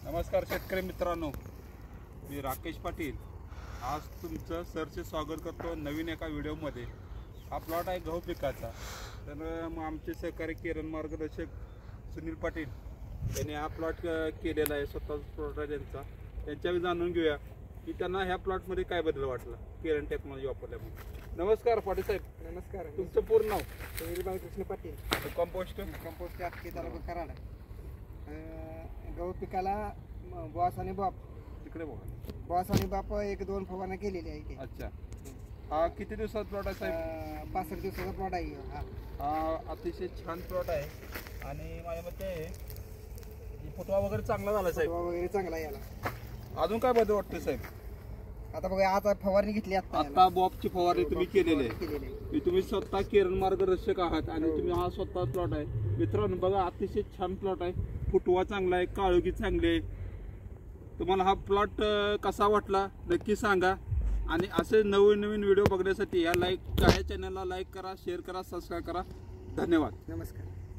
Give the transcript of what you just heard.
नमस्कार शेतकरी मित्रांनो, मी राकेश पाटील आज तुमचं सरचे स्वागत करतो नवीन एका व्हिडिओमध्ये। हा प्लॉट आहे गहू पिकाचा। तर मग आमचे सहकारी किरण मार्गदर्शक सुनील पाटील यांनी हा प्लॉट केलेला आहे, स्वतःचा प्लॉट आहे त्यांचा। त्यांच्याविषयी जाणून घेऊया की त्यांना ह्या प्लॉटमध्ये काय बदल वाटला किरण टेक्नॉलॉजी वापरल्यामुळे। नमस्कार पाटील साहेब। नमस्कार। तुमचं पूर्ण नाव? सुनील बाळकृष्ण पाटील। कंपोस्ट आटके तालुका कराड। गहू पिकाला बॉस आणि बाप तिकडे बघा। बॉस आणि बाप एक दोन फवारण्या केलेली आहे। अच्छा, हा किती दिवसाचा प्लॉट आहे साहेब? 65 दिवसाचा प्लॉट आहे हा अतिशय छान प्लॉट आहे आणि माझ्या मते फुटवा वगैरे चांगला झाला साहेब। फुटवा वगैरे चांगला याला। अजून काय बदल वाटतं साहेब? आता बघा, आता फवारणी घेतली आता बॉबची फवारणी तुम्ही केलेली आहे। तुम्ही स्वतः किरण मार्गदर्शक आहात आणि तुम्ही हा स्वतः प्लॉट आहे। मित्रांनो बघा, अतिशय छान प्लॉट आहे, फुटवा चांगला आहे, काळोखी चांगली आहे। तुम्हाला हा प्लॉट कसा वाटला नक्की सांगा आणि असे नवीन नवीन व्हिडिओ बघण्यासाठी या चॅनलला लाईक करा, शेअर करा, सबस्क्राईब करा। धन्यवाद। नमस्कार।